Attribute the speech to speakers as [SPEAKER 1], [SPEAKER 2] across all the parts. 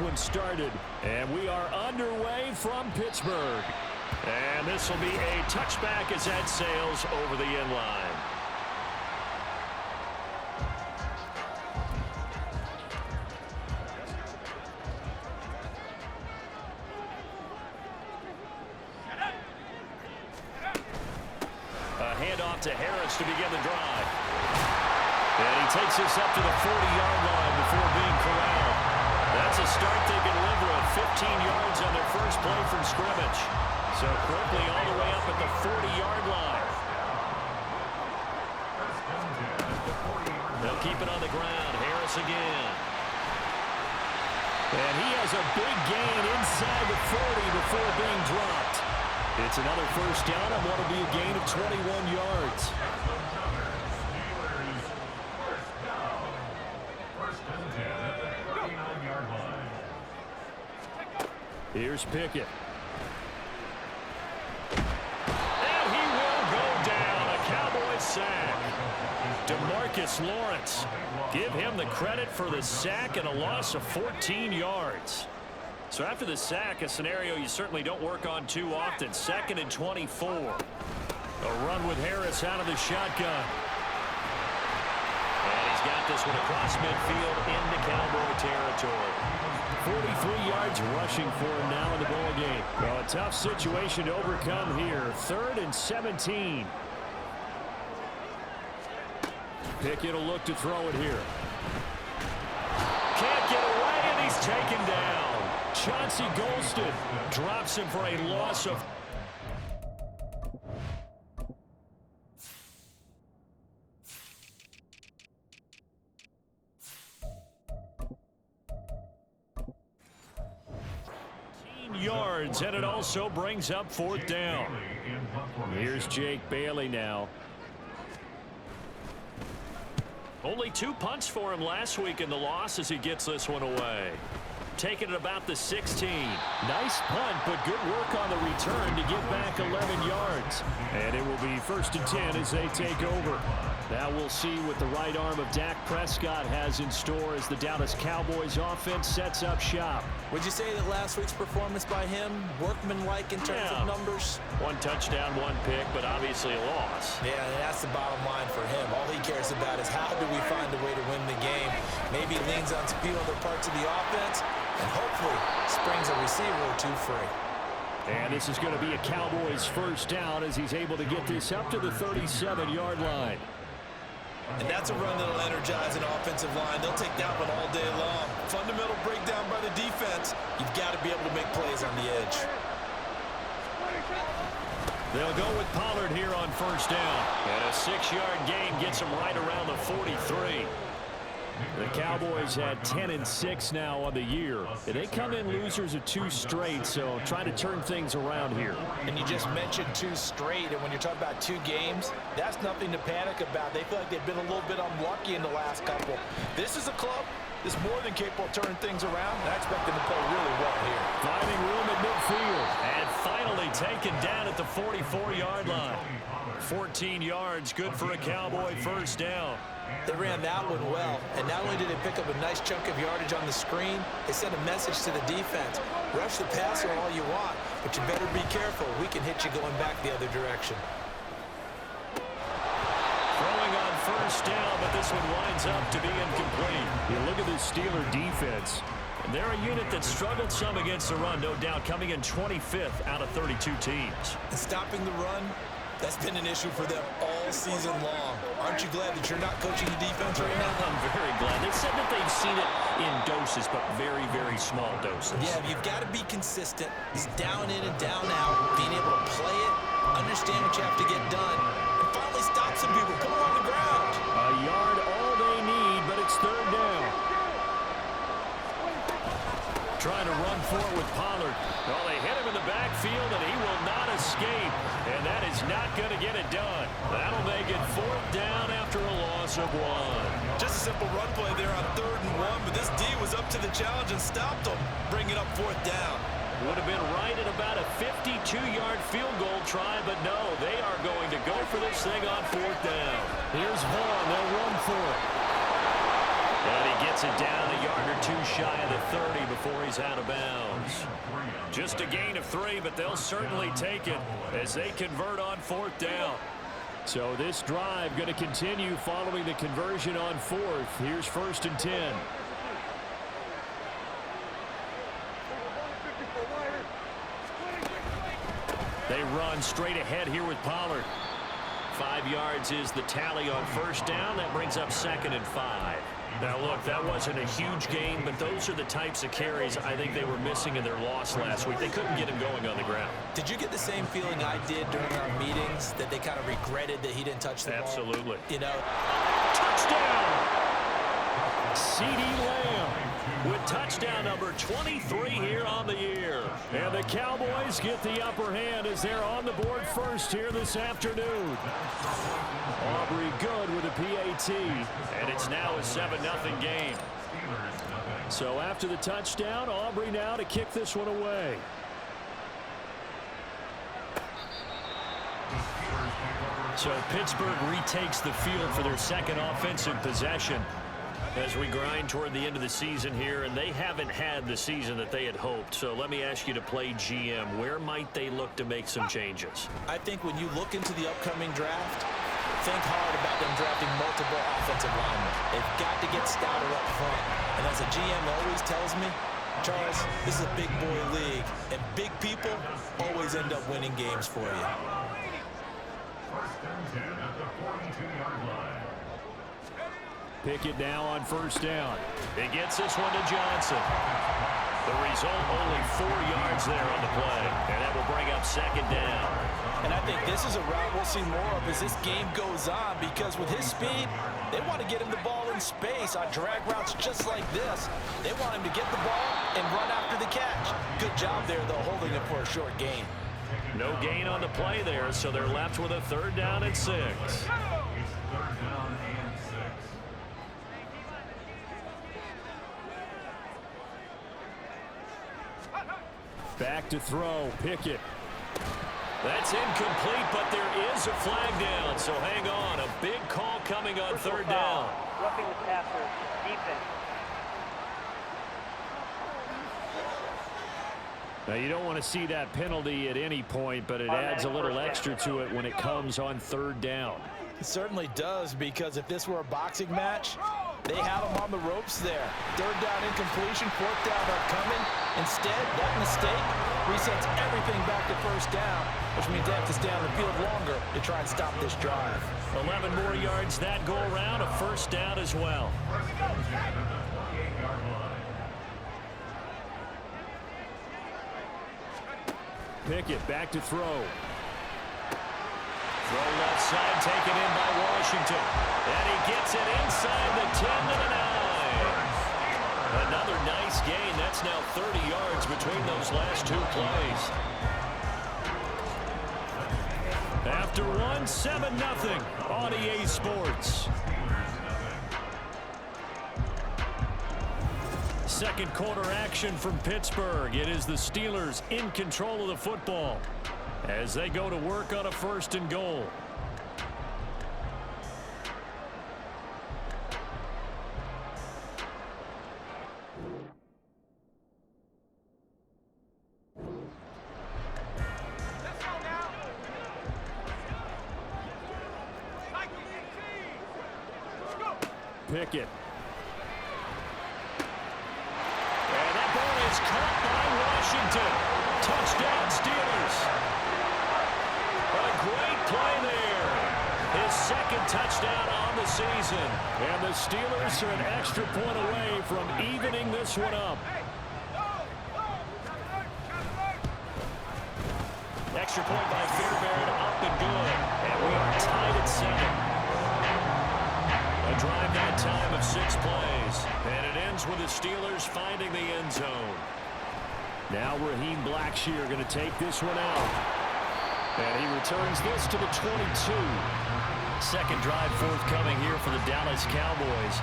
[SPEAKER 1] one started. And we are underway from Pittsburgh. And this will be a touchback as that sails over the end line. A handoff to Harris to begin the drive. And he takes this up to the 40-yard line before being corralled. That's a start they can live with. 15 yards on their first play from scrimmage. So quickly all the way up at the 40-yard line. They'll keep it on the ground. Harris again. And he has a big gain inside the 40 before being dropped. It's another first down on what will be a gain of 21 yards. Here's Pickett. And he will go down. A Cowboys sack. DeMarcus Lawrence. Give him the credit for the sack and a loss of 14 yards. So after the sack, a scenario you certainly don't work on too often. 2nd and 24. A run with Harris out of the shotgun. And he's got this one across midfield into Cowboy territory. 43 yards rushing for him now in the ball game. Well, a tough situation to overcome here. 3rd and 17. Pickett will look to throw it here. Can't get away, and he's taken down. Chauncey Golston drops him for a loss of... yards, and it also brings up 4th down. Here's Jake Bailey now. Only 2 punts for him last week in the loss as he gets this one away. Taking it about the 16. Nice punt, but good work on the return to get back 11 yards. And it will be 1st and 10 as they take over. Now we'll see what the right arm of Dak Prescott has in store as the Dallas Cowboys offense sets up shop.
[SPEAKER 2] Would you say that last week's performance by him, workmanlike in terms of numbers?
[SPEAKER 1] 1 touchdown, 1 pick, but obviously a loss.
[SPEAKER 2] Yeah, and that's the bottom line for him. All he cares about is how do we find a way to win the game. Maybe he leans on speed on other parts of the offense, and hopefully springs a receiver or 2 free.
[SPEAKER 1] And this is going to be a Cowboys first down as he's able to get this up to the 37-yard line.
[SPEAKER 2] And that's a run that'll energize an offensive line. They'll take that one all day long. Fundamental breakdown by the defense. You've got to be able to make plays on the edge.
[SPEAKER 1] They'll go with Pollard here on first down. And a 6-yard gain gets him right around the 43. The Cowboys had 10-6 now on the year. And they come in losers of 2 straight, so trying to turn things around here.
[SPEAKER 2] And you just mentioned 2 straight, and when you're talking about 2 games, that's nothing to panic about. They feel like they've been a little bit unlucky in the last couple. This is a club that's more than capable of turning things around, and I expect them to play really well here.
[SPEAKER 1] Finding room at midfield. And finally taken down at the 44-yard line. 14 yards, good for a Cowboy first down.
[SPEAKER 2] They ran that one well, and not only did they pick up a nice chunk of yardage on the screen, they sent a message to the defense. Rush the passer all you want, but you better be careful. We can hit you going back the other direction.
[SPEAKER 1] Throwing on first down, but this one winds up to be incomplete. You look at this Steeler defense. And they're a unit that struggled some against the run, no doubt, coming in 25th out of 32 teams.
[SPEAKER 2] And stopping the run, that's been an issue for them all season long. Aren't you glad that you're not coaching the defense right now?
[SPEAKER 1] I'm very glad. They said that they've seen it in doses, but very, very small doses.
[SPEAKER 2] Yeah, you've got to be consistent. It's down in and down out, being able to play it, understand what you have to get done, and finally stop some people, put them on the ground.
[SPEAKER 1] A yard all they need, but it's 3rd down. Trying to run for it with Pollard. Well, they hit him in the backfield, and he will not escape. And that is not going to get it done. That'll make it 4th down after a loss of 1.
[SPEAKER 2] Just a simple run play there on 3rd and 1, but this D was up to the challenge and stopped them, bringing up 4th down.
[SPEAKER 1] Would have been right at about a 52-yard field goal try, but no, they are going to go for this thing on 4th down. Here's Vaughn. They'll run for it. And he gets it down a yard or two shy of the 30 before he's out of bounds. Just a gain of 3, but they'll certainly take it as they convert on 4th down. So this drive going to continue following the conversion on 4th. Here's 1st and 10. They run straight ahead here with Pollard. 5 yards is the tally on 1st down. That brings up 2nd and 5. Now, look, that wasn't a huge gain, but those are the types of carries I think they were missing in their loss last week. They couldn't get him going on the ground.
[SPEAKER 2] Did you get the same feeling I did during our meetings, that they kind of regretted that he didn't touch the ball?
[SPEAKER 1] Absolutely.
[SPEAKER 2] You know?
[SPEAKER 1] Touchdown! CeeDee Lamb with touchdown number 23 here on the year. And the Cowboys get the upper hand as they're on the board first here this afternoon. Aubrey good with a PAT, and it's now a 7-0 game. So after the touchdown, Aubrey now to kick this one away. So Pittsburgh retakes the field for their second offensive possession as we grind toward the end of the season here, and they haven't had the season that they had hoped. So let me ask you to play GM. Where might they look to make some changes?
[SPEAKER 2] I think when you look into the upcoming draft, think hard about them drafting multiple offensive linemen. They've got to get stouter up front. And as a GM always tells me, Charles, this is a big boy league, and big people always end up winning games for you.
[SPEAKER 1] Pickett now on 1st down. He gets this one to Johnson. The result, only 4 yards there on the play, and that will bring up 2nd down.
[SPEAKER 2] And I think this is a route we'll see more of as this game goes on, because with his speed, they want to get him the ball in space on drag routes just like this. They want him to get the ball and run after the catch. Good job there, though, holding it for a short gain.
[SPEAKER 1] No gain on the play there, so they're left with a 3rd down and 6. Back to throw, Pickett. That's incomplete, but there is a flag down, so hang on. A big call coming on 3rd down.
[SPEAKER 3] Roughing the passer, defense.
[SPEAKER 1] Now, you don't want to see that penalty at any point, but it adds a little extra to it when it comes on 3rd down.
[SPEAKER 2] It certainly does, because if this were a boxing match, they have him on the ropes there. 3rd down incompletion, 4th down upcoming. Instead, that mistake resets everything back to 1st down, which means they have to stay on the field longer to try and stop this drive.
[SPEAKER 1] 11 more yards that go around, a 1st down as well. Pickett back to throw. Throw left side, taken in by Washington. And he gets it inside the 10 to the 9. Another nice gain. That's now 30 yards between those last 2 plays. After one, 7-0 on EA Sports. Second quarter action from Pittsburgh. It is the Steelers in control of the football as they go to work on a 1st and goal. Pickett. And that ball is caught by Washington. Touchdown, Steelers. A great play there. His 2nd touchdown on the season. And the Steelers are an extra point away from evening this one up. Extra point by Fairbairn, up and good. And we are tied at 7. A drive that time of 6 plays. And it ends with the Steelers finding the end zone. Now Raheem Blackshear going to take this one out. And he returns this to the 22. Second drive forthcoming here for the Dallas Cowboys.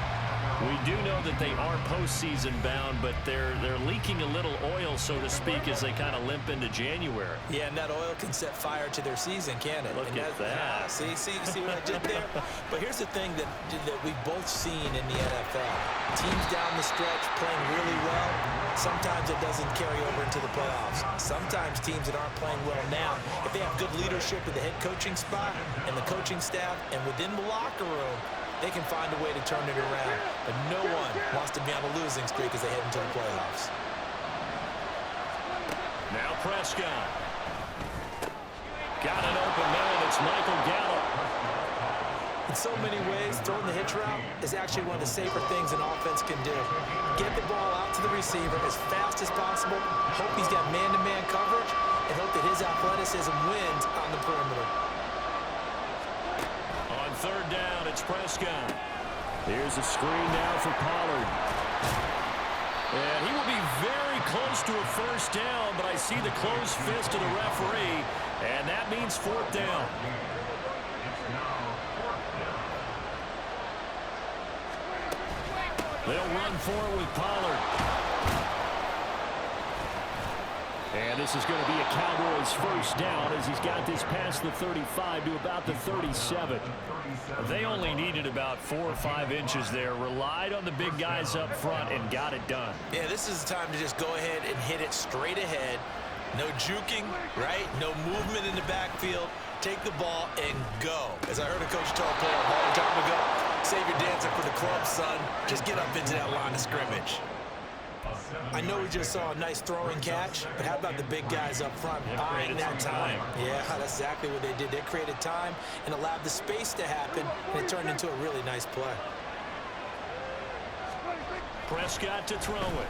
[SPEAKER 1] We do know that they are postseason bound, but they're leaking a little oil, so to speak, as they kind of limp into January.
[SPEAKER 2] Yeah, and that oil can set fire to their season, can't it?
[SPEAKER 1] Look at that.
[SPEAKER 2] See what I did there? But here's the thing that we've both seen in the NFL. Teams down the stretch playing really well. Sometimes it doesn't carry over into the playoffs. Sometimes teams that aren't playing well now, if they have good leadership at the head coaching spot and the coaching staff and within the locker room, they can find a way to turn it around. But no one wants to be on a losing streak as they head into the playoffs.
[SPEAKER 1] Now Prescott. Got it open there, and it's Michael Gallup.
[SPEAKER 2] In so many ways, throwing the hitch route is actually one of the safer things an offense can do. Get the ball out to the receiver as fast as possible, hope he's got man-to-man coverage, and hope that his athleticism wins on the perimeter.
[SPEAKER 1] On third down, it's Prescott. Here's a screen now for Pollard. And he will be very close to a first down, but I see the closed fist of the referee, and that means fourth down. They'll run for it with Pollard. And this is going to be a Cowboys first down as he's got this past the 35 to about the 37. They only needed about 4 or 5 inches there, relied on the big guys up front, and got it done.
[SPEAKER 2] Yeah, this is the time to just go ahead and hit it straight ahead. No juking, right? No movement in the backfield. Take the ball and go. As I heard a coach tell a player a long time ago, save your dancing for the club, son. Just get up into that line of scrimmage. I know we just saw a nice throwing catch, but how about the big guys up front buying that time? Yeah, that's exactly what they did. They created time and allowed the space to happen, and it turned into a really nice play.
[SPEAKER 1] Prescott to throw it.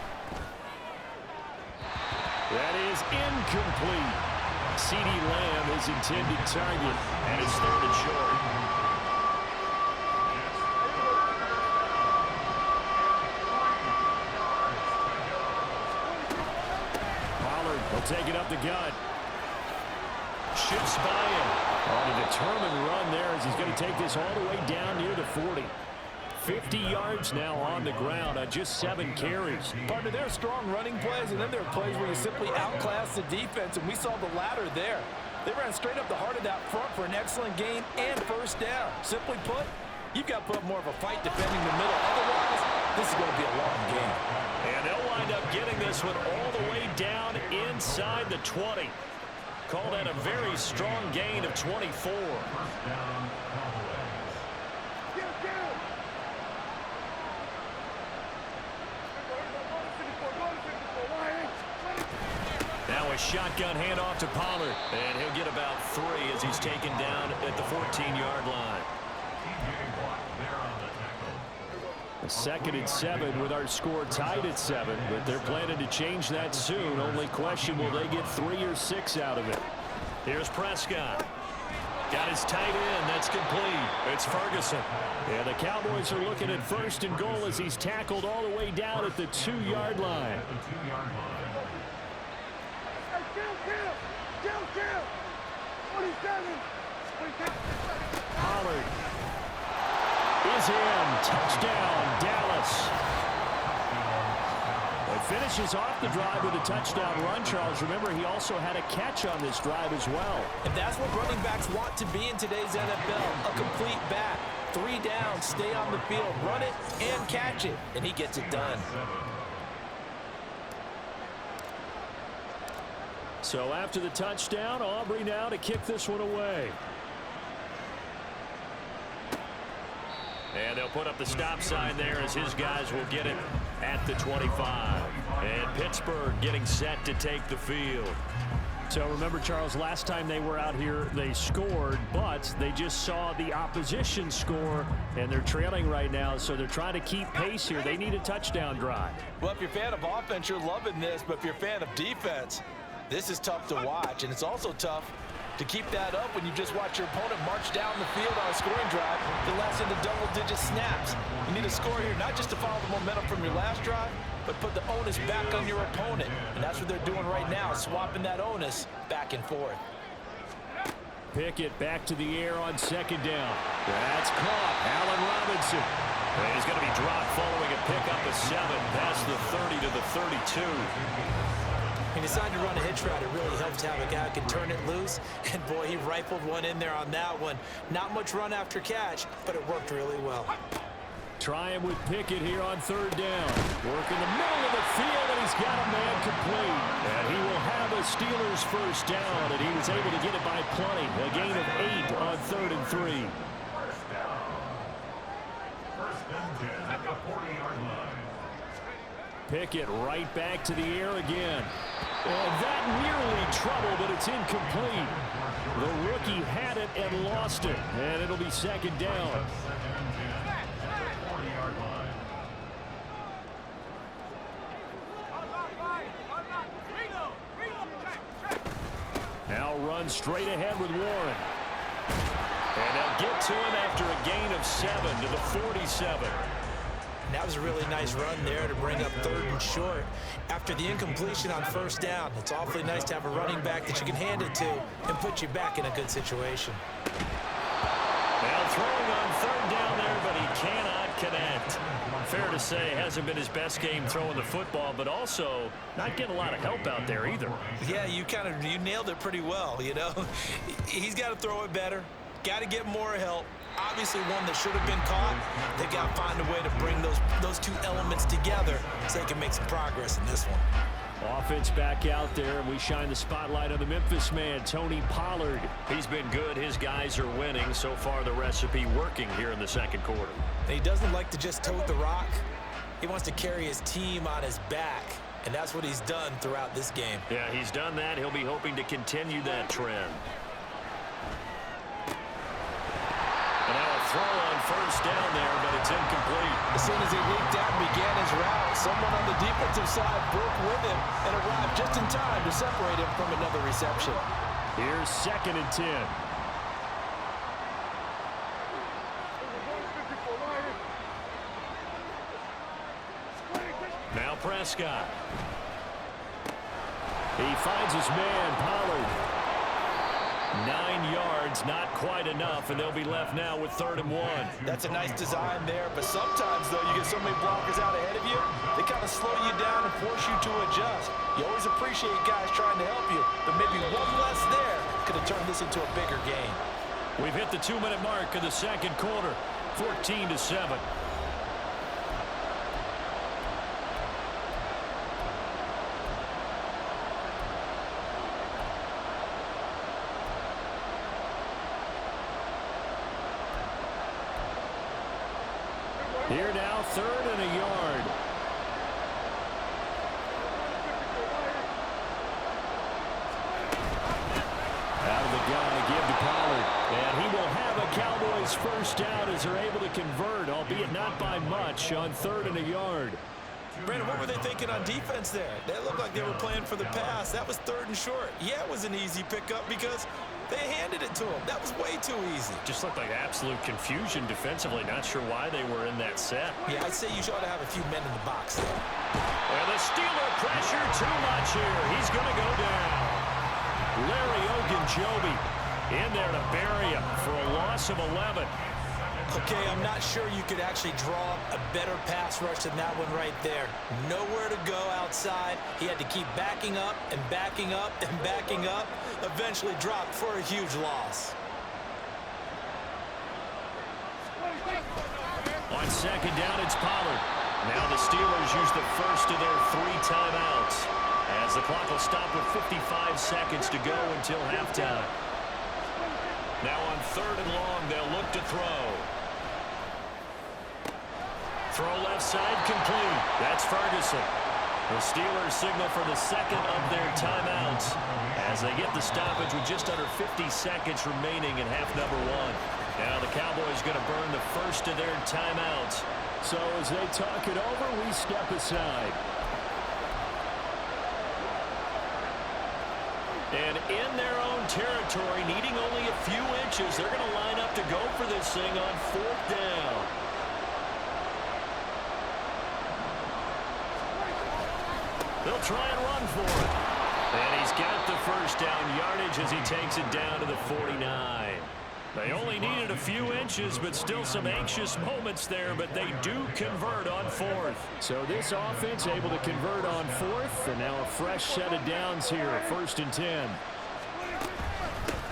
[SPEAKER 1] That is incomplete. CeeDee Lamb is intended target, and it's third and short. Pollard will take it up the gut. Shifts by him. On a determined run there as he's going to take this all the way down near the 40. 50 yards now on the ground on just 7 carries.
[SPEAKER 4] Partner, there are strong running plays, and then there are plays where you simply outclass the defense, and we saw the latter there. They ran straight up the heart of that front for an excellent gain and first down. Simply put, you've got to put up more of a fight defending the middle. Otherwise, this is going to be a long game.
[SPEAKER 1] And they'll wind up getting this one all the way down inside the 20. Called that a very strong gain of 24. Now a shotgun handoff to Pollard, and he'll get about 3 as he's taken down at the 14-yard line. A 2nd and 7 with our score tied at 7, but they're planning to change that soon. Only question, will they get 3 or 6 out of it? Here's Prescott. Got his tight end. That's complete. It's Ferguson. Yeah, the Cowboys are looking at 1st and goal as he's tackled all the way down at the 2-yard line. Pollard is in. Touchdown, Dallas. It finishes off the drive with a touchdown run, Charles. Remember, he also had a catch on this drive as well.
[SPEAKER 2] And that's what running backs want to be in today's NFL, a complete back. 3 downs, stay on the field, run it, and catch it. And he gets it done.
[SPEAKER 1] So after the touchdown, Aubrey now to kick this one away. And they'll put up the stop sign there as his guys will get it at the 25. And Pittsburgh getting set to take the field. So remember, Charles, last time they were out here, they scored, but they just saw the opposition score, and they're trailing right now, so they're trying to keep pace here. They need a touchdown drive.
[SPEAKER 2] Well, if you're a fan of offense, you're loving this, but if you're a fan of defense, this is tough to watch, and it's also tough to keep that up when you just watch your opponent march down the field on a scoring drive that lasts into double-digit snaps. You need a score here, not just to follow the momentum from your last drive, but put the onus back on your opponent. And that's what they're doing right now, swapping that onus back and forth.
[SPEAKER 1] Pickett back to the air on 2nd down. That's caught. Allen Robinson. And he's going to be dropped following a pickup of 7 past the 30 to the 32.
[SPEAKER 2] He decided to run a hitch route. It really helps to have a guy who can turn it loose. And, boy, he rifled one in there on that one. Not much run after catch, but it worked really well.
[SPEAKER 1] Trying with Pickett here on 3rd down. Work in the middle of the field, and he's got a man complete. And he will have a Steelers first down, and he was able to get it by plenty. A gain of 8 on 3rd and 3. Pickett right back to the air again. And that nearly trouble, but it's incomplete. The rookie had it and lost it, and it'll be 2nd down. Now run straight ahead with Warren. And they'll get to him after a gain of 7 to the 47.
[SPEAKER 2] That was a really nice run there to bring up 3rd and short. After the incompletion on 1st down, it's awfully nice to have a running back that you can hand it to and put you back in a good situation.
[SPEAKER 1] Now throwing on 3rd down there, but he cannot connect. Fair to say, hasn't been his best game throwing the football, but also not getting a lot of help out there either.
[SPEAKER 2] Yeah, you nailed it pretty well, you know. He's got to throw it better. Got to get more help. Obviously one that should have been caught. They've got to find a way to bring those two elements together so they can make some progress in this one.
[SPEAKER 1] Offense back out there, and we shine the spotlight on the Memphis man, Tony Pollard. He's been good. His guys are winning. So far, the recipe working here in the 2nd quarter.
[SPEAKER 2] And he doesn't like to just tote the rock. He wants to carry his team on his back, and that's what he's done throughout this game.
[SPEAKER 1] Yeah, he's done that. He'll be hoping to continue that trend. And now a throw on 1st down there, but it's incomplete.
[SPEAKER 2] As soon as he leaked out and began his route, someone on the defensive side broke with him and arrived just in time to separate him from another reception.
[SPEAKER 1] Here's 2nd and 10. Now Prescott. He finds his man, Pollard. 9 yards, not quite enough, and they'll be left now with 3rd and 1.
[SPEAKER 2] That's a nice design there, but sometimes, though, you get so many blockers out ahead of you, they kind of slow you down and force you to adjust. You always appreciate guys trying to help you, but maybe one less there could have turned this into a bigger game.
[SPEAKER 1] We've hit the 2-minute mark of the 2nd quarter, 14-7. Here now, 3rd and a yard. Out of the gun to give to Pollard. And he will have a Cowboys first down as they're able to convert, albeit not by much, on 3rd and a yard.
[SPEAKER 2] Brandon, what were they thinking on defense there? They looked like they were playing for the pass. That was 3rd and short. Yeah, it was an easy pickup because they handed it to him. That was way too easy.
[SPEAKER 1] Just looked like absolute confusion defensively. Not sure why they were in that set.
[SPEAKER 2] Yeah, I'd say you ought to have a few men in the box there.
[SPEAKER 1] And the Steeler pressure too much here. He's going to go down. Larry Ogunjobi in there to bury him for a loss of 11.
[SPEAKER 2] Okay, I'm not sure you could actually draw a better pass rush than that one right there. Nowhere to go outside. He had to keep backing up and backing up and backing up. Eventually dropped for a huge loss.
[SPEAKER 1] On 2nd down, it's Pollard. Now the Steelers use the first of their 3 timeouts as the clock will stop with 55 seconds to go until halftime. Now on 3rd and long, they'll look to throw. Throw left side complete. That's Ferguson. The Steelers signal for the 2nd of their timeouts as they get the stoppage with just under 50 seconds remaining in half number 1. Now the Cowboys going to burn the first of their timeouts. So as they talk it over, we step aside. And in their own territory, needing only a few inches, they're going to line up to go for this thing on 4th down. They'll try and run for it. And he's got the first down yardage as he takes it down to the 49. They only needed a few inches, but still some anxious moments there, but they do convert on 4th. So this offense able to convert on 4th, and now a fresh set of downs here, 1st and 10.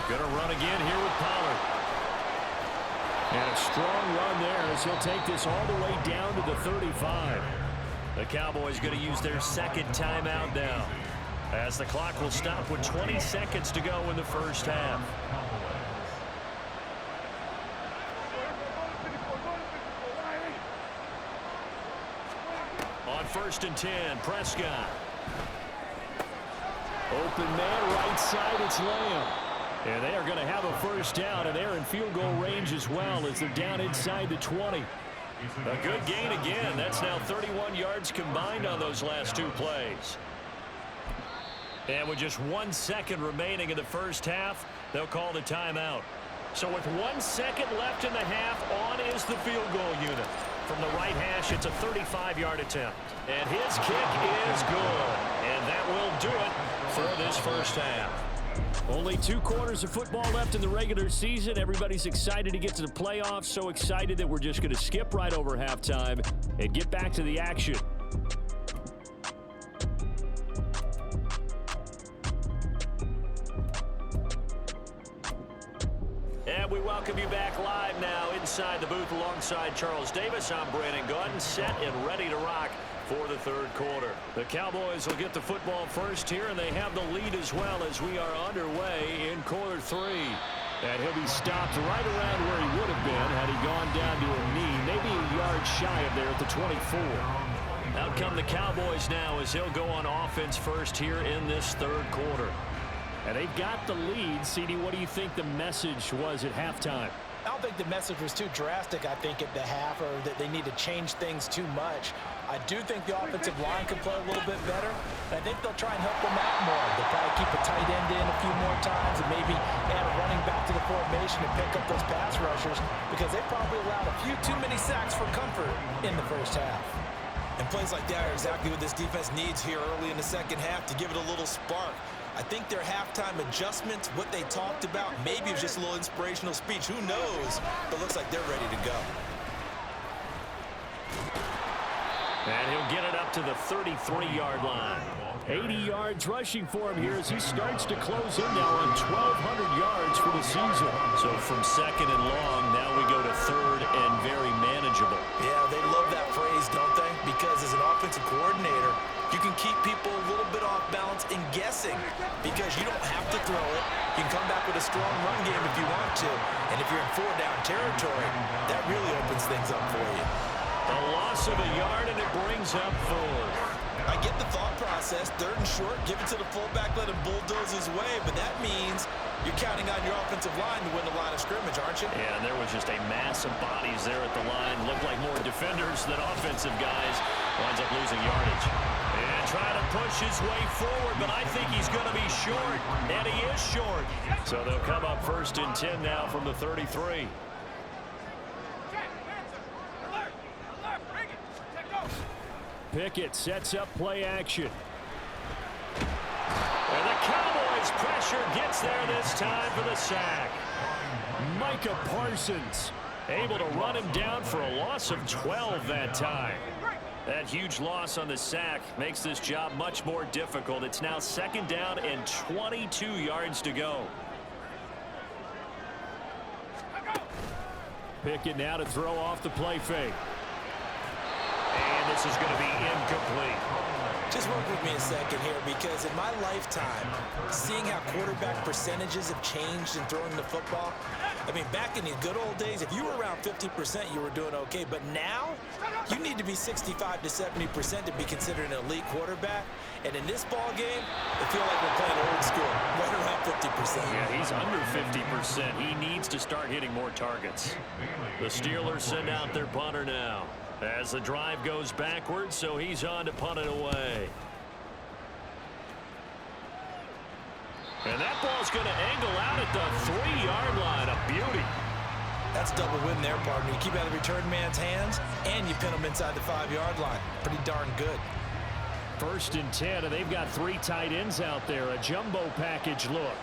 [SPEAKER 1] Going to run again here with Pollard. And a strong run there as he'll take this all the way down to the 35. The Cowboys going to use their second timeout now, as the clock will stop with 20 seconds to go in the first half. On 1st and 10, Prescott. Open man, right side, it's Lamb. And they are going to have a first down, and they're in field goal range as well as they're down inside the 20. A good gain again. That's now 31 yards combined on those last 2 plays. And with just 1 second remaining in the first half, they'll call the timeout. So with 1 second left in the half, on is the field goal unit. From the right hash, it's a 35-yard attempt. And his kick is good. And that will do it for this first half. Only 2 quarters of football left in the regular season. Everybody's excited to get to the playoffs. So excited that we're just going to skip right over halftime and get back to the action. And we welcome you back live now inside the booth alongside Charles Davis. I'm Brandon Gaudin, set and ready to rock for the third quarter. The Cowboys will get the football first here, and they have the lead as well as we are underway in quarter 3. And he'll be stopped right around where he would have been had he gone down to a knee, maybe a yard shy of there at the 24. Out come the Cowboys now as he'll go on offense first here in this third quarter. And they've got the lead. CD, what do you think the message was at halftime?
[SPEAKER 2] I don't think the message was too drastic, I think, at the half, or that they need to change things too much. I do think the offensive line can play a little bit better. I think they'll try and help them out more. They'll probably keep a tight end in a few more times and maybe add a running back to the formation and pick up those pass rushers, because they probably allowed a few too many sacks for comfort in the first half.
[SPEAKER 4] And plays like that are exactly what this defense needs here early in the second half to give it a little spark. I think their halftime adjustments, what they talked about, maybe it was just a little inspirational speech. Who knows? But it looks like they're ready to go.
[SPEAKER 1] And he'll get it up to the 33-yard line. 80 yards rushing for him here as he starts to close in now on 1,200 yards for the season. So from second and long, now we go to third and very manageable.
[SPEAKER 4] Yeah, they love that phrase, don't they? Because as an offensive coordinator, you can keep people a little bit off balance and guessing, because you don't have to throw it. You can come back with a strong run game if you want to. And if you're in 4-down territory, that really opens things up for you.
[SPEAKER 1] A loss of a yard, and it brings up fourth.
[SPEAKER 4] I get the thought process, 3rd and short, give it to the fullback, let him bulldoze his way, but that means you're counting on your offensive line to win the line of scrimmage, aren't you?
[SPEAKER 1] Yeah, and there was just a mass of bodies there at the line. Looked like more defenders than offensive guys. Winds up losing yardage. And trying to push his way forward, but I think he's going to be short, and he is short. So they'll come up 1st and 10 now from the 33. Pickett sets up play action. And the Cowboys pressure gets there this time for the sack. Micah Parsons able to run him down for a loss of 12 that time. That huge loss on the sack makes this job much more difficult. It's now 2nd down and 22 yards to go. Pickett now to throw off the play fake. And this is going to be incomplete.
[SPEAKER 4] Just work with me a second here, because in my lifetime, seeing how quarterback percentages have changed in throwing the football, I mean, back in the good old days, if you were around 50%, you were doing okay. But now, you need to be 65 to 70% to be considered an elite quarterback. And in this ball game, I feel like we're playing old school, right around 50%.
[SPEAKER 1] Yeah, he's under 50%. He needs to start hitting more targets. The Steelers send out their punter now as the drive goes backwards, so he's on to punt it away. And that ball's going to angle out at the 3-yard line. A beauty.
[SPEAKER 4] That's double win there, partner. You keep it out of the return man's hands, and you pin him inside the 5-yard line. Pretty darn good.
[SPEAKER 1] 1st and 10, and they've got 3 tight ends out there. A jumbo package look.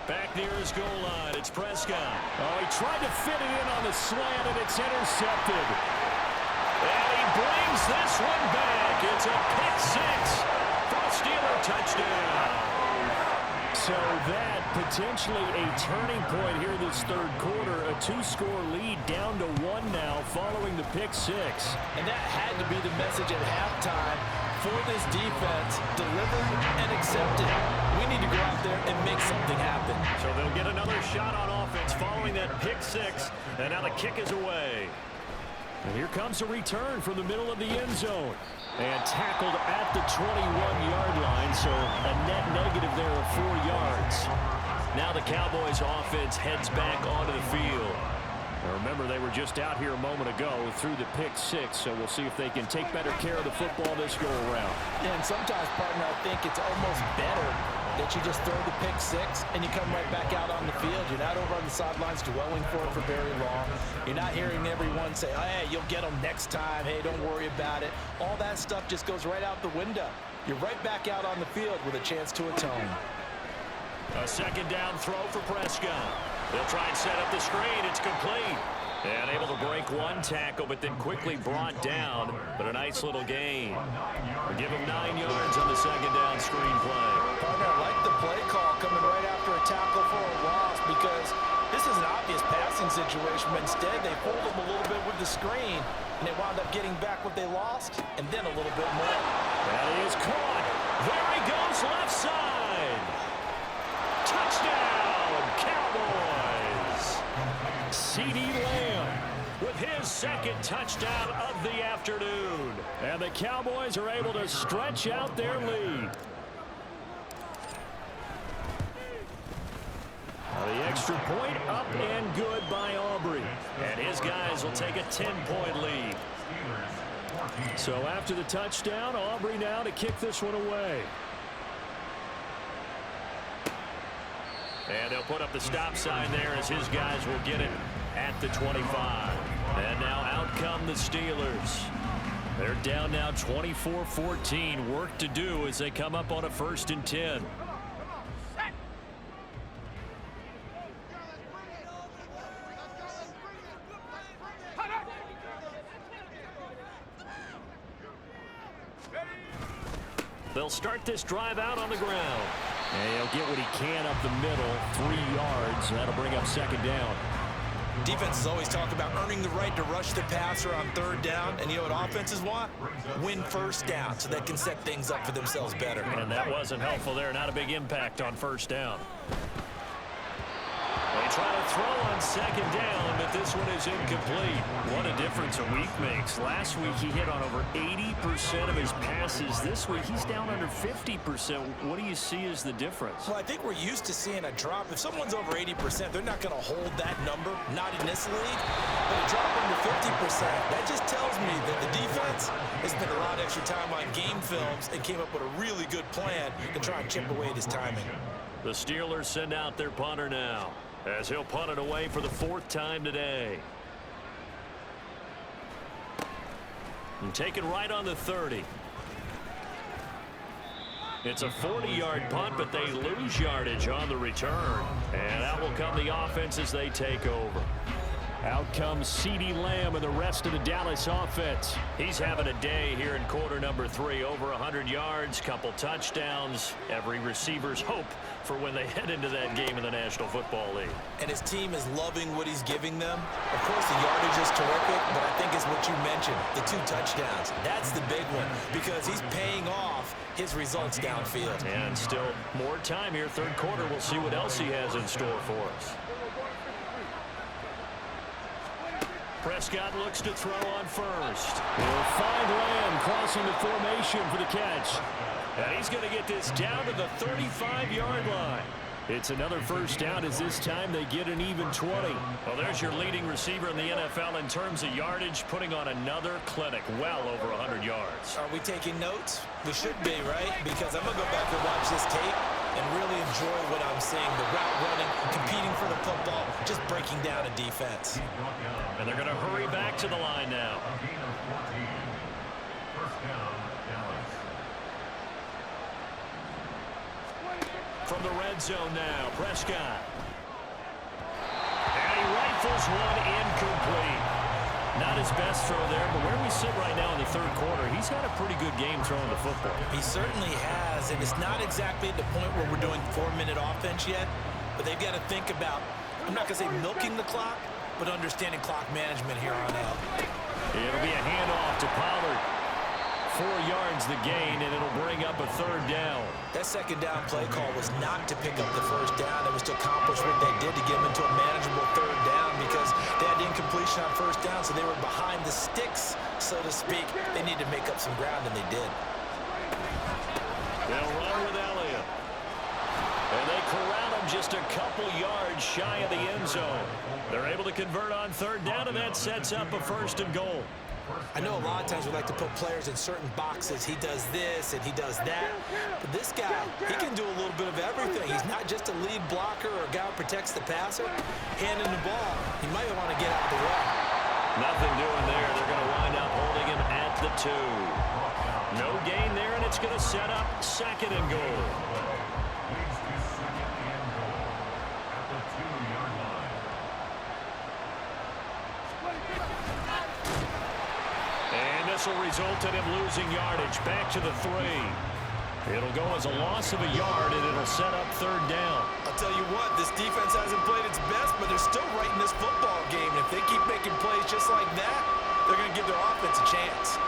[SPEAKER 1] Back near his goal line, it's Prescott. Oh, he tried to fit it in on the slant, and it's intercepted. And he brings this one back. It's a pick six for a Steeler touchdown. So that potentially a turning point here this third quarter. A two-score lead down to one now following the pick six.
[SPEAKER 4] And that had to be the message at halftime for this defense. Delivered and accepted. We need to go out there and make something happen.
[SPEAKER 1] So they'll get another shot on offense following that pick six. And now the kick is away. And here comes a return from the middle of the end zone. And tackled at the 21-yard line, so a net negative there of 4 yards. Now the Cowboys offense heads back onto the field. Now remember, they were just out here a moment ago through the pick six, so we'll see if they can take better care of the football this go-around.
[SPEAKER 4] Yeah, and sometimes, partner, I think it's almost better that you just throw the pick six and you come right back out on the field. You're not over on the sidelines dwelling for it for very long. You're not hearing everyone say, oh, hey, you'll get them next time. Hey, don't worry about it. All that stuff just goes right out the window. You're right back out on the field with a chance to atone.
[SPEAKER 1] A second down throw for Prescott. They'll try and set up the screen. It's complete. And able to break one tackle, but then quickly brought down. But a nice little gain. We'll give him 9 yards on the second down screen play.
[SPEAKER 2] Partner, I like the play call coming right after a tackle for a loss because this is an obvious passing situation, but instead they pulled him a little bit with the screen, and they wound up getting back what they lost, and then a little bit more.
[SPEAKER 1] That is caught. There he goes, left side. Touchdown, Cowboys. C.D. Lamb with his second touchdown of the afternoon. And the Cowboys are able to stretch out their lead. The extra point up and good by Aubrey. And his guys will take a 10-point lead. So after the touchdown, Aubrey now to kick this one away. And they'll put up the stop sign there as his guys will get it at the 25. And now out come the Steelers. They're down now 24-14. Work to do as they come up on a 1st and 10. They'll start this drive out on the ground. And he'll get what he can up the middle, 3 yards. And that'll bring up second down.
[SPEAKER 2] Defenses always talk about earning the right to rush the passer on 3rd down. And you know what offenses want? Win 1st down so they can set things up for themselves better.
[SPEAKER 1] And that wasn't helpful there. Not a big impact on 1st down. They try to throw on 2nd down, but this one is incomplete. What a difference a week makes. Last week he hit on over 80% of his passes. This week he's down under 50%. What do you see as the difference?
[SPEAKER 2] Well, I think we're used to seeing a drop. If someone's over 80%, they're not going to hold that number, not in this league. But a drop under 50%, that just tells me that the defense has spent a lot of extra time on game films and came up with a really good plan to try and chip away at his timing.
[SPEAKER 1] The Steelers send out their punter now, as he'll punt it away for the 4th time today. And taken right on the 30. It's a 40-yard punt, but they lose yardage on the return. And out will come the offense as they take over. Out comes C.D. Lamb and the rest of the Dallas offense. He's having a day here in quarter number 3. Over 100 yards, couple touchdowns. Every receiver's hope for when they head into that game in the National Football League.
[SPEAKER 2] And his team is loving what he's giving them. Of course, the yardage is terrific, but I think it's what you mentioned, the 2 touchdowns. That's the big one because he's paying off his results downfield.
[SPEAKER 1] And still more time here, 3rd quarter. We'll see what else he has in store for us. Prescott looks to throw on 1st. He'll find Lamb crossing the formation for the catch. And he's going to get this down to the 35-yard line. It's another 1st down as this time they get an even 20. Well, there's your leading receiver in the NFL in terms of yardage, putting on another clinic, well over 100 yards.
[SPEAKER 2] Are we taking notes? We should be, right? Because I'm going to go back and watch this tape and really enjoy what I'm seeing. The route running, competing for the football, just breaking down a defense.
[SPEAKER 1] And they're going to hurry back to the line now. From the red zone now, Prescott. And he rifles one incomplete. Not his best throw there, but where we sit right now in the third quarter, he's had a pretty good game throwing the football.
[SPEAKER 2] He certainly has, and it's not exactly at the point where we're doing 4-minute offense yet, but they've got to think about, I'm not going to say milking the clock, but understanding clock management here on out.
[SPEAKER 1] It'll be a handoff to Pollard. 4 yards the gain, and it'll bring up a third down.
[SPEAKER 2] That second down play call was not to pick up the first down. It was to accomplish what they did to get them into a manageable third down because they had incompletion on first down, so they were behind the sticks, so to speak. They need to make up some ground, and they did.
[SPEAKER 1] They'll run with Elliott. And they corral him just a couple yards shy of the end zone. They're able to convert on third down, and that sets up a 1st and goal.
[SPEAKER 2] I know a lot of times we like to put players in certain boxes. He does this and he does that. But this guy, he can do a little bit of everything. He's not just a lead blocker or a guy who protects the passer. Handing the ball, he might want to get out of the way.
[SPEAKER 1] Nothing doing there. They're going to wind up holding him at the 2. No gain there, and it's going to set up 2nd and goal. This will result in him losing yardage. Back to the 3. It'll go as a loss of a yard, and it'll set up 3rd down.
[SPEAKER 2] I'll tell you what, this defense hasn't played its best, but they're still right in this football game. And if they keep making plays just like that, they're going to give their offense a chance.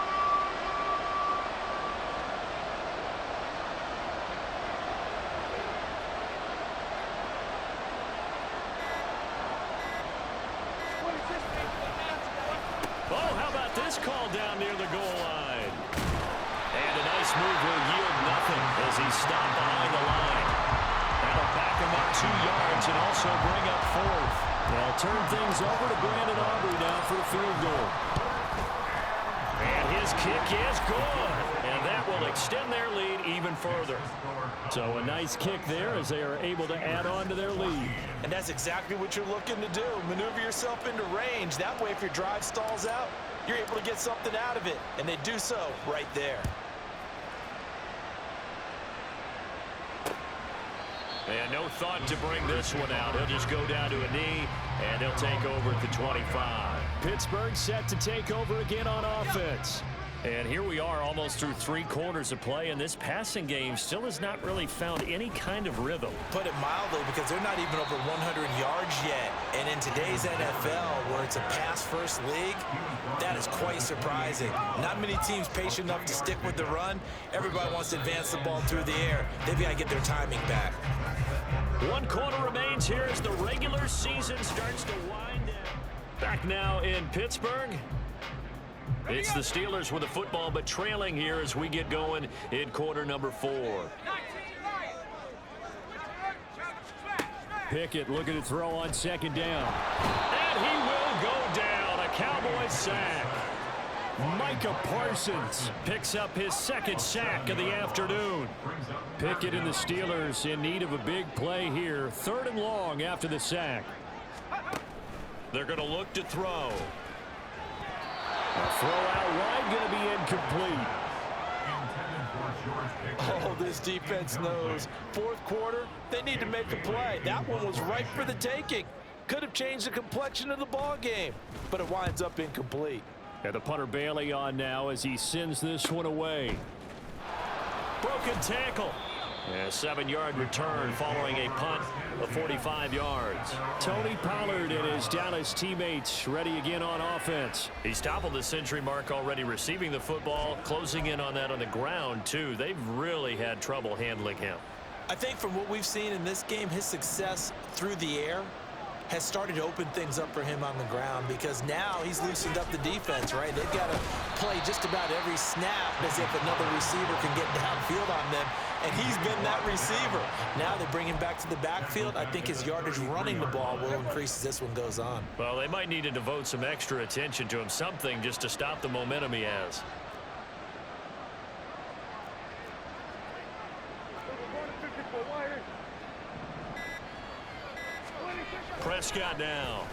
[SPEAKER 1] Call down near the goal line. And a nice move will yield nothing as he stopped behind the line. That'll back him up 2 yards and also bring up 4th. They'll turn things over to Brandon Aubrey now for the field goal. And his kick is good. And that will extend their lead even further. So a nice kick there as they are able to add on to their lead.
[SPEAKER 2] And that's exactly what you're looking to do. Maneuver yourself into range. That way if your drive stalls out, you're able to get something out of it, and they do so right there.
[SPEAKER 1] And no thought to bring this one out. He'll just go down to a knee, and he'll take over at the 25. Pittsburgh set to take over again on offense. And here we are almost through 3 quarters of play, and this passing game still has not really found any kind of rhythm.
[SPEAKER 2] Put it mildly, because they're not even over 100 yards yet. And in today's NFL, where it's a pass-first league, that is quite surprising. Not many teams patient enough to stick with the run. Everybody wants to advance the ball through the air. They've got to get their timing back.
[SPEAKER 1] 1 quarter remains here as the regular season starts to wind down. Back now in Pittsburgh. It's the Steelers with the football, but trailing here as we get going in quarter number 4. Pickett looking to throw on 2nd down. And he will go down. A Cowboys sack. Micah Parsons picks up his 2nd sack of the afternoon. Pickett and the Steelers in need of a big play here. 3rd and long after the sack. They're going to look to throw. A throw out wide, going to be incomplete.
[SPEAKER 2] Oh, this defense knows. 4th quarter, they need to make a play. That one was ripe for the taking. Could have changed the complexion of the ball game, but it winds up incomplete.
[SPEAKER 1] And the punter Bailey on now as he sends this one away. Broken tackle. A 7-yard return following a punt of 45 yards. Tony Pollard and his Dallas teammates ready again on offense. He's toppled the century mark already receiving the football, closing in on that on the ground too. They've really had trouble handling him.
[SPEAKER 2] I think from what we've seen in this game, his success through the air has started to open things up for him on the ground because now he's loosened up the defense, right? They've got to play just about every snap as if another receiver can get downfield on them, and he's been that receiver. Now they bring him back to the backfield. I think his yardage running the ball will increase as this one goes on.
[SPEAKER 1] Well, they might need to devote some extra attention to him, something just to stop the momentum he has. Prescott now.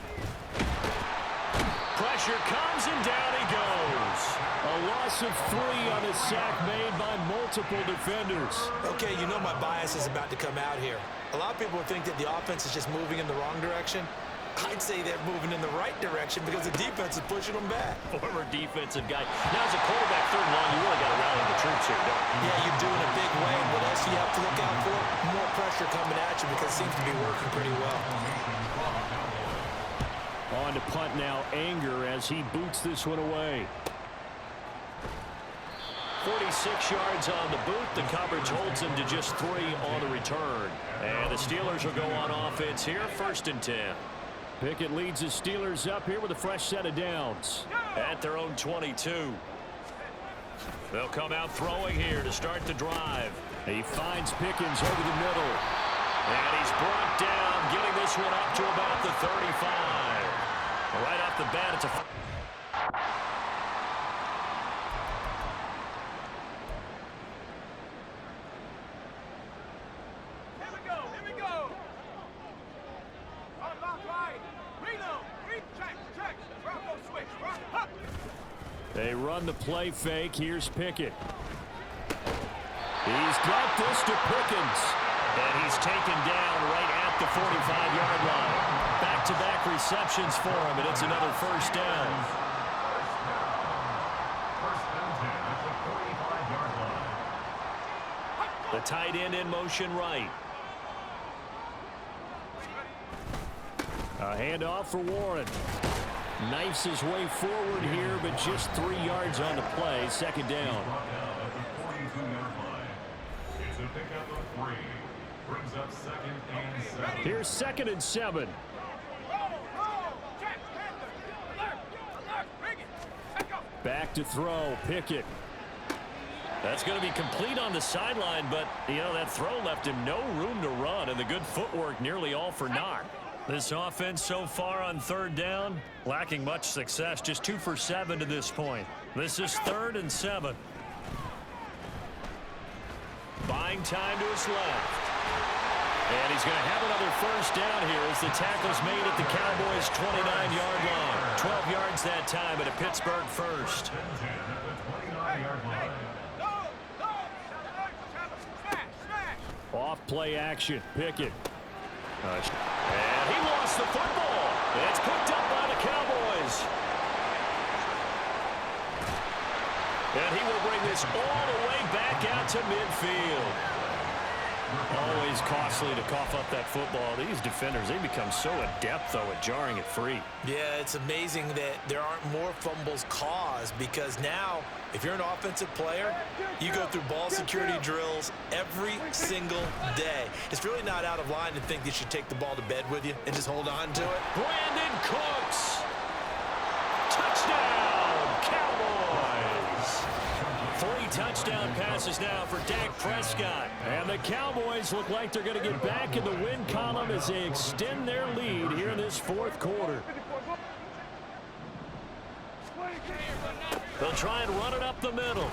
[SPEAKER 1] Pressure pressure comes, and down he goes. A loss of 3 on a sack made by multiple defenders.
[SPEAKER 2] Okay, you know my bias is about to come out here. A lot of people think that the offense is just moving in the wrong direction. I'd say they're moving in the right direction because the defense is pushing them back.
[SPEAKER 1] Former defensive guy. Now, as a quarterback, third and long, you really got to rally the troops here, don't you?
[SPEAKER 2] Yeah, you do in a big way. What else do you have to look out for? More pressure coming at you because it seems to be working pretty well.
[SPEAKER 1] On to punt now, Anger, as he boots this one away. 46 yards on the boot. The coverage holds him to just 3 on the return. And the Steelers will go on offense here, 1st and 10. Pickett leads the Steelers up here with a fresh set of downs. At their own 22. They'll come out throwing here to start the drive. He finds Pickens over the middle. And he's brought down, getting this one up to about the 35. Right off the bat, it's a... They run the play fake. Here's Pickett. He's got this to Pickens. And he's taken down right at the 45-yard line. Back-to-back receptions for him, and it's another 1st down. The tight end in motion right. A handoff for Warren. Knifes his way forward here, but just 3 yards on the play. 2nd down. Here's 2nd and 7. Back to throw. Pickett. That's going to be complete on the sideline, but, you know, that throw left him no room to run, and the good footwork nearly all for naught. This offense so far on 3rd down, lacking much success, just 2 for 7 to this point. This is 3rd and 7. Buying time to his left. And he's going to have another 1st down here as the tackle's made at the Cowboys' 29-yard line. 12 yards that time at a Pittsburgh 1st. Off play action. Pickett. And he lost the football. It's picked up by the Cowboys. And he will bring this all the way back out to midfield. Always costly to cough up that football. These defenders, they become so adept, though, at jarring it free.
[SPEAKER 2] Yeah, it's amazing that there aren't more fumbles caused because now, if you're an offensive player, you go through ball security drills every single day. It's really not out of line to think you should take the ball to bed with you and just hold on to it.
[SPEAKER 1] Brandon Cooks. Touchdown, Cowboys. 3 touchdown passes now for Dak Prescott. And the Cowboys look like they're going to get back in the win column as they extend their lead here in this 4th quarter. They'll try and run it up the middle.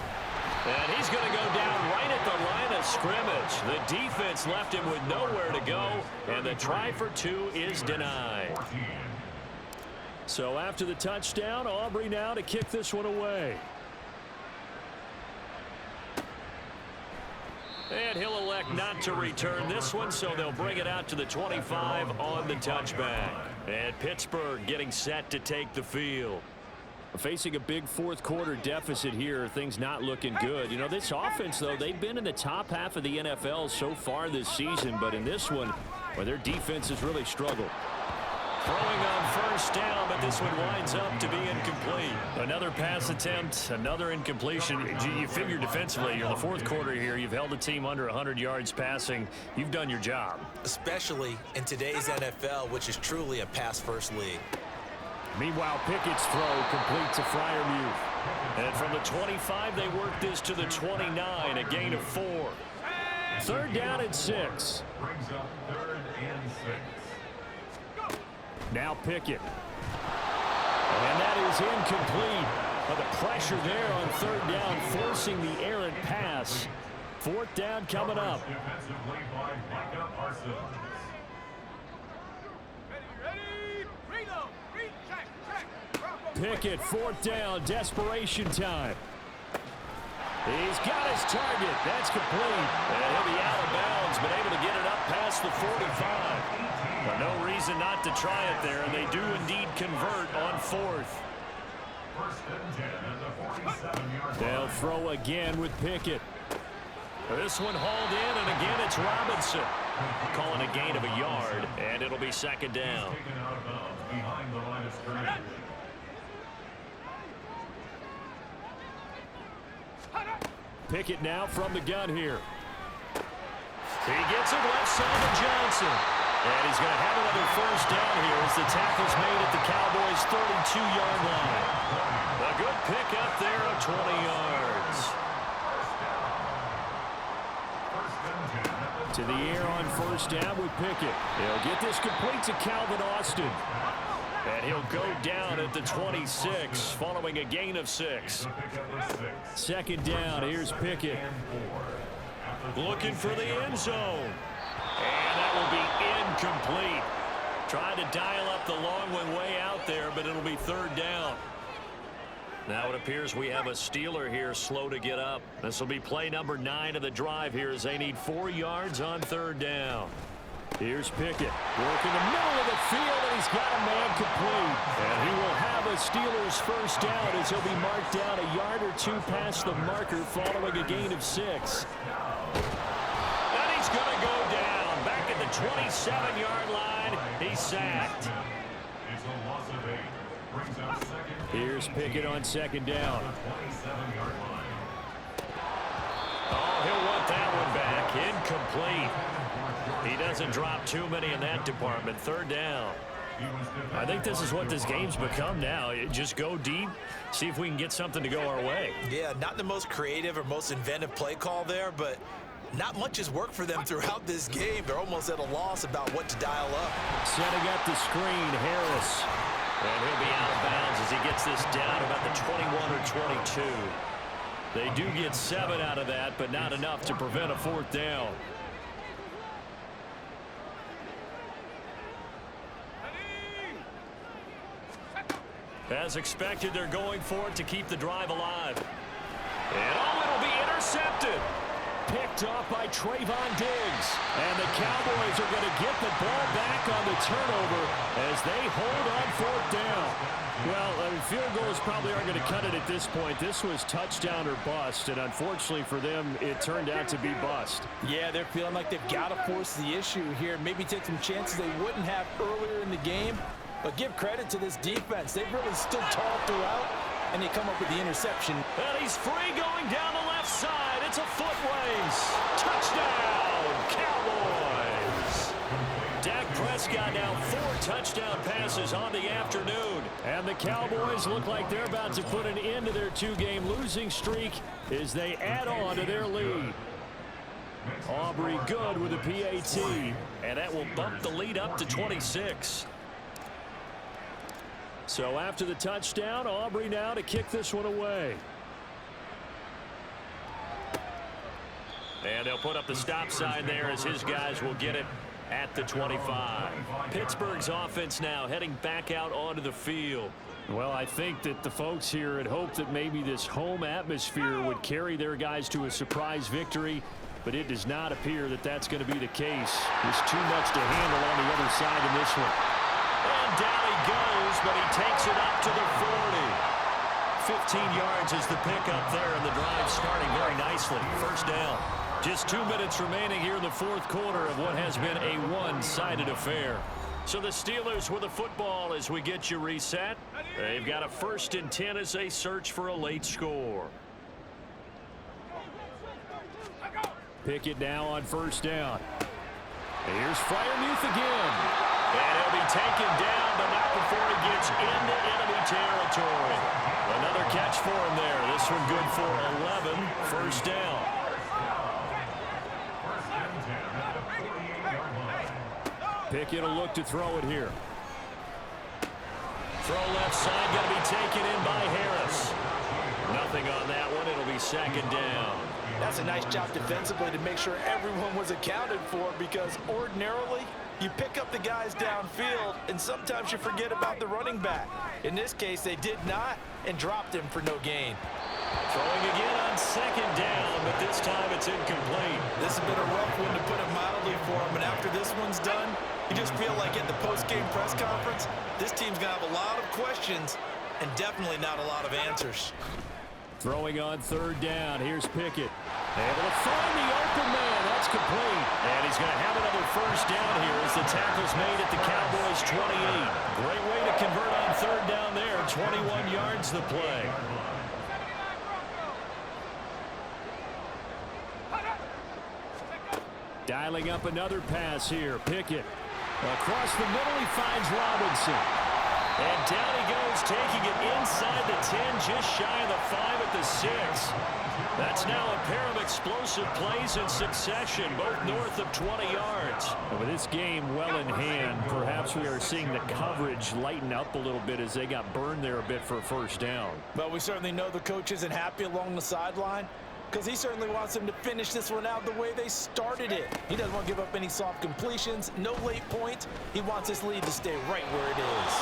[SPEAKER 1] And he's going to go down right at the line of scrimmage. The defense left him with nowhere to go, and the try for 2 is denied. So after the touchdown, Aubrey now to kick this one away. And he'll elect not to return this one, so they'll bring it out to the 25 on the touchback. And Pittsburgh getting set to take the field. Facing a big 4th quarter deficit here, things not looking good. You know, this offense, though, they've been in the top half of the NFL so far this season, but in this one, well, their defense has really struggled. Throwing on 1st down, but this one winds up to be incomplete. Another pass attempt, another incompletion. You figure defensively, you're in the 4th quarter here. You've held a team under 100 yards passing. You've done your job.
[SPEAKER 2] Especially in today's NFL, which is truly a pass-first league.
[SPEAKER 1] Meanwhile, Pickett's throw complete to Freiermuth. And from the 25, they work this to the 29, a gain of 4. 3rd down and 6.
[SPEAKER 5] Brings up 3rd and 6.
[SPEAKER 1] Now Pickett. And that is incomplete. But the pressure there on 3rd down, forcing the errant pass. 4th down coming up.
[SPEAKER 5] Defensively by Micah Parsons.
[SPEAKER 1] Pickett, fourth down, desperation time. He's got his target. That's complete. And he'll be out of bounds, but able to get it up past the 45. But no reason not to try it there, and they do indeed convert on fourth.
[SPEAKER 5] First and 10 at the 47-yard line.
[SPEAKER 1] They'll throw again with Pickett. This one hauled in, and again it's Robinson. Calling a gain of a yard, and it'll be second down.
[SPEAKER 5] Taken out of bounds behind the line of scrimmage.
[SPEAKER 1] Pickett now from the gun here. He gets it left side to Johnson. And he's going to have another first down here as the tackle's made at the Cowboys' 32-yard line. A good pick up there of 20 yards. To the air on first down with Pickett. He'll get this complete to Calvin Austin. And he'll go down at the 26 following a gain of 6. Second down, here's Pickett. Looking for the end zone. And that will be incomplete. Trying to dial up the long one way out there, but it'll be third down. Now it appears we have a Steeler here slow to get up. This will be play number 9 of the drive here as they need 4 yards on third down. Here's Pickett, working the middle of the field, and he's got a man complete. And he will have a Steelers first down as he'll be marked down a yard or 2 past the marker following a gain of 6. And he's going to go down back at the 27-yard line. He's sacked.
[SPEAKER 5] It's a loss of 8. Brings up second.
[SPEAKER 1] Here's Pickett on second down.
[SPEAKER 5] 27-yard line.
[SPEAKER 1] Oh, he'll want that one back. Incomplete. He doesn't drop too many in that department. Third down. I think this is what this game's become now. Just go deep, see if we can get something to go our way.
[SPEAKER 2] Yeah, not the most creative or most inventive play call there, but not much has worked for them throughout this game. They're almost at a loss about what to dial up.
[SPEAKER 1] Setting up the screen, Harris. And he'll be out of bounds as he gets this down about the 21 or 22. They do get 7 out of that, but not enough to prevent a fourth down. As expected, they're going for it to keep the drive alive. And oh, it'll be intercepted. Picked off by Trayvon Diggs. And the Cowboys are going to get the ball back on the turnover as they hold on fourth down. Well, field goals probably aren't going to cut it at this point. This was touchdown or bust, and unfortunately for them, it turned out to be bust.
[SPEAKER 4] Yeah, they're feeling like they've got to force the issue here. Maybe take some chances they wouldn't have earlier in the game. But give credit to this defense. They've really stood tall throughout, and they come up with the interception.
[SPEAKER 1] And he's free going down the left side. It's a foot race. Touchdown, Cowboys. Dak Prescott now 4 touchdown passes on the afternoon. And the Cowboys look like they're about to put an end to their 2-game losing streak as they add on to their lead. Aubrey good with a PAT. And that will bump the lead up to 26. So after the touchdown, Aubrey now to kick this one away. And they'll put up the stop sign there as his guys will get it at the 25. Pittsburgh's offense now heading back out onto the field. Well, I think that the folks here had hoped that maybe this home atmosphere would carry their guys to a surprise victory, but it does not appear that that's going to be the case. There's too much to handle on the other side in this one. And down he goes, but he takes it up to the 40. 15 yards is the pickup there, and the drive starting very nicely. First down. Just 2 minutes remaining here in the fourth quarter of what has been a one-sided affair. So the Steelers with the football as we get you reset. They've got a 1st and 10 as they search for a late score. Pickett now on first down. Here's Freiermuth again. And he'll be taken down, but not before he gets into enemy territory. Another catch for him there. This one good for 11. First down. Pickett will look to throw it here. Throw left side, going to be taken in by Harris. Nothing on that one. It'll be second down.
[SPEAKER 2] That's a nice job defensively to make sure everyone was accounted for, because ordinarily you pick up the guys downfield and sometimes you forget about the running back. In this case, they did not and dropped him for no gain.
[SPEAKER 1] Throwing again on second down, but this time it's incomplete.
[SPEAKER 2] This has been a rough one, to put it mildly, for him. And after this one's done, you just feel like at the post-game press conference, this team's going to have a lot of questions and definitely not a lot of answers.
[SPEAKER 1] Throwing on third down. Here's Pickett. Able to find the open man. That's complete. And he's going to have another first down here as the tackle's made at the Cowboys' 28. Great way to convert on third down there. 21 yards the play. Dialing up another pass here. Pickett. Across the middle, he finds Robinson. And down he goes, taking it inside the 10, just shy of the 5 at the 6. That's now a pair of explosive plays in succession, both north of 20 yards. And with this game well in hand, perhaps we are seeing the coverage lighten up a little bit as they got burned there a bit for a first down.
[SPEAKER 2] But we certainly know the coach isn't happy along the sideline, because he certainly wants them to finish this one out the way they started it. He doesn't want to give up any soft completions, no late points. He wants his lead to stay right where it is.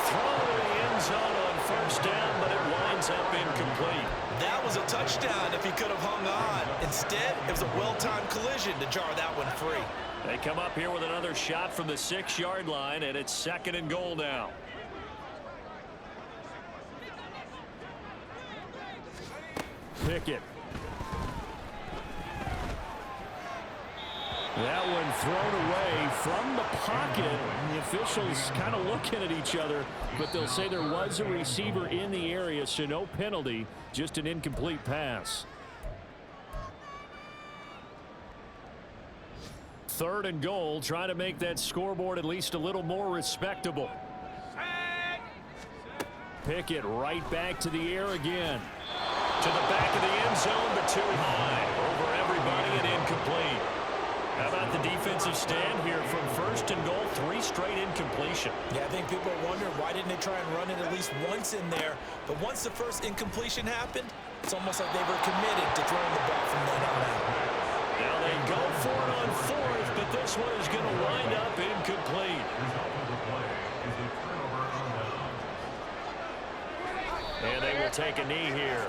[SPEAKER 1] Throw to the end zone on first down, but it winds up incomplete.
[SPEAKER 2] That was a touchdown if he could have hung on. Instead, it was a well-timed collision to jar that one free.
[SPEAKER 1] They come up here with another shot from the 6-yard line, and it's 2nd and goal now. Pickett. That one thrown away from the pocket. The officials kind of looking at each other, but they'll say there was a receiver in the area, so no penalty, just an incomplete pass. 3rd and goal, trying to make that scoreboard at least a little more respectable. Pickett right back to the air again. To the back of the end zone, but too high. Over everybody and incomplete. How about the defensive stand here from 1st and goal, 3 straight incompletion.
[SPEAKER 2] Yeah, I think people are wondering why didn't they try and run it at least once in there. But once the first incompletion happened, it's almost like they were committed to throwing the ball from then on out.
[SPEAKER 1] Now they go for it on 4th, but this one is going to wind up incomplete. And they will take a knee here.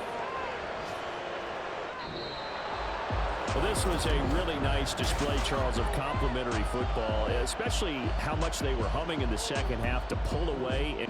[SPEAKER 1] Well, this was a really nice display, Charles, of complimentary football, especially how much they were humming in the second half to pull away.